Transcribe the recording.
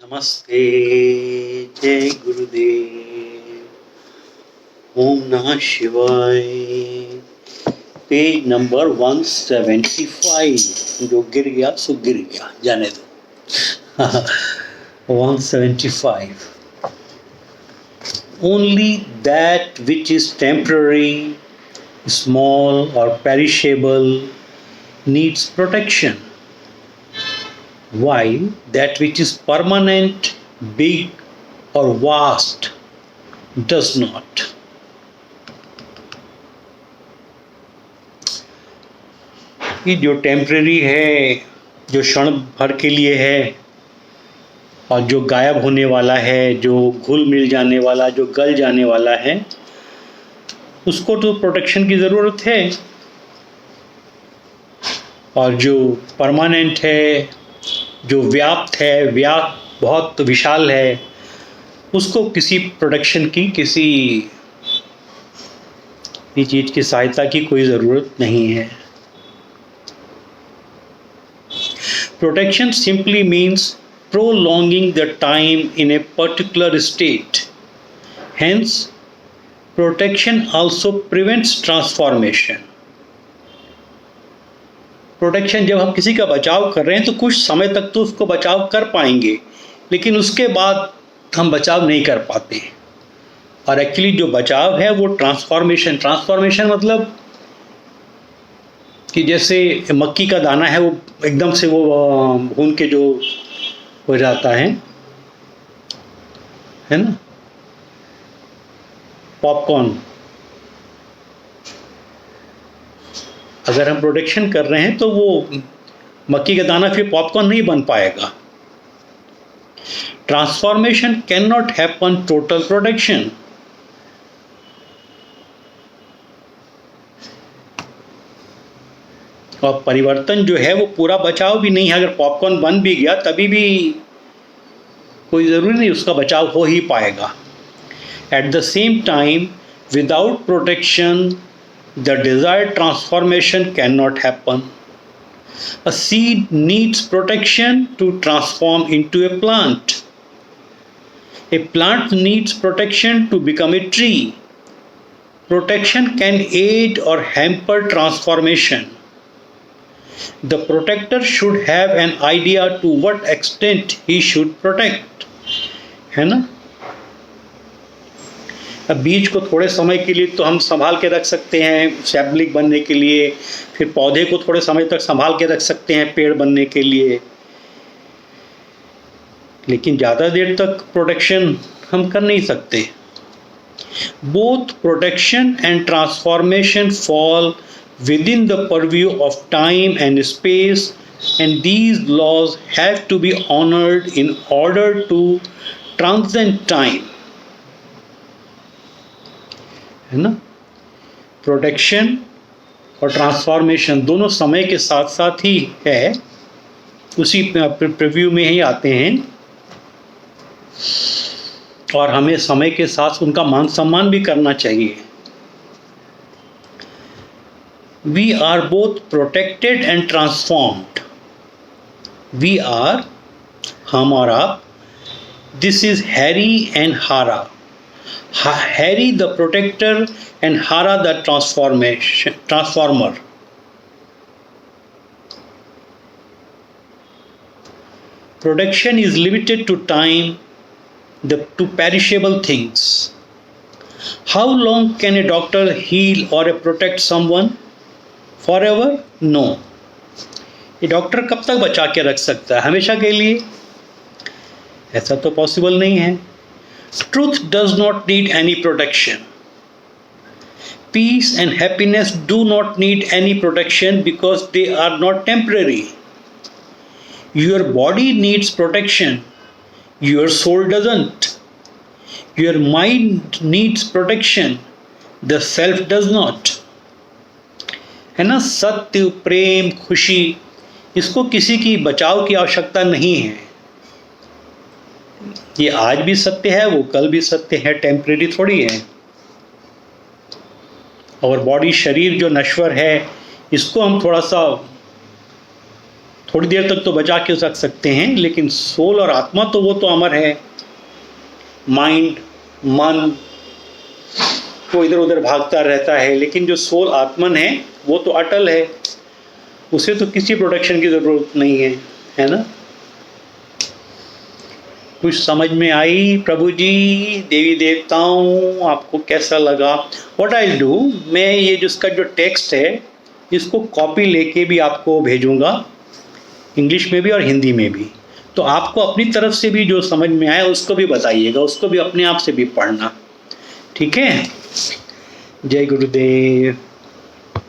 नमस्ते। जय गुरुदेव। ओम नमः शिवाय। Page number 175। जो गिर गया सो गिर गया, जाने दो। 175। Only that which is temporary, small or perishable needs protection, while that which is permanent, big or vast does not. ये जो टेम्पररी है, जो क्षण भर के लिए है, और जो गायब होने वाला है, जो घुल मिल जाने वाला, जो गल जाने वाला है, उसको तो प्रोटेक्शन की ज़रूरत है। और जो परमानेंट है, जो व्याप्त है, बहुत विशाल है, उसको किसी प्रोटेक्शन की, किसी चीज़ की सहायता की कोई ज़रूरत नहीं है। Protection simply means prolonging the time in a particular state. Hence, protection also prevents transformation. Protection, जब हम किसी का बचाव कर रहे हैं तो कुछ समय तक तो उसको बचाव कर पाएंगे, लेकिन उसके बाद हम बचाव नहीं कर पाते। और एक्चुअली जो बचाव है वो ट्रांसफॉर्मेशन मतलब कि जैसे मक्की का दाना है, वो एकदम से वो भून के जो हो जाता है ना, पॉपकॉर्न। अगर हम प्रोटेक्शन कर रहे हैं तो वो मक्की का दाना फिर पॉपकॉर्न नहीं बन पाएगा। Transformation can not happen total protection. और परिवर्तन जो है वो पूरा बचाव भी नहीं है। अगर पॉपकॉर्न बन भी गया तभी भी कोई ज़रूरी नहीं उसका बचाव हो ही पाएगा। At the same time, without protection the desired transformation can not happen. A seed needs protection to transform into a plant. A plant needs protection to become a tree. Protection can aid or hamper transformation. The protector should have an idea to what extent he should protect, है ना। अब बीज को थोड़े समय के लिए तो हम संभाल के रख सकते हैं सैपलिंग बनने के लिए, फिर पौधे को थोड़े समय तक संभाल के रख सकते हैं पेड़ बनने के लिए, लेकिन ज़्यादा देर तक प्रोटेक्शन हम कर नहीं सकते। Both protection and transformation fall within the purview of time and space, and these laws have to be honored in order to transcend time, है ना। प्रोटेक्शन और ट्रांसफॉर्मेशन दोनों समय के साथ साथ ही है, उसी प्रिव्यू में ही आते हैं, और हमें समय के साथ उनका मान सम्मान भी करना चाहिए। We are both protected and transformed. We are, हम और आप. This is Hari and Hara. Hari the protector and Hara the transformer. Protection is limited to time, to perishable things. How long can a doctor heal or protect someone? Forever? No. ये doctor कब तक बचा के रख सकता है? हमेशा के लिए? ऐसा तो पॉसिबल नहीं है। Truth does not need any protection. Peace and happiness do not need any protection because they are not temporary. Your body needs protection. Your soul doesn't. Your mind needs protection. The self does not. है ना। सत्य, प्रेम, खुशी, इसको किसी की बचाव की आवश्यकता नहीं है। ये आज भी सत्य है, वो कल भी सत्य है, टेम्परेरी थोड़ी है। और बॉडी, शरीर जो नश्वर है, इसको हम थोड़ा सा थोड़ी देर तक तो बचा के रख सकते हैं, लेकिन सोल और आत्मा तो वो तो अमर है। माइंड, मन वो इधर उधर भागता रहता है, लेकिन जो सोल आत्मन है वो तो अटल है, उसे तो किसी प्रोटेक्शन की ज़रूरत नहीं है ना। कुछ समझ में आई प्रभु जी, देवी देवताओं, आपको कैसा लगा? व्हाट आई डू, मैं ये जिसका जो टेक्स्ट है इसको कॉपी लेके भी आपको भेजूंगा, इंग्लिश में भी और हिंदी में भी। तो आपको अपनी तरफ से भी जो समझ में आए उसको भी बताइएगा, उसको भी अपने आप से भी पढ़ना, ठीक है। जय गुरुदेव।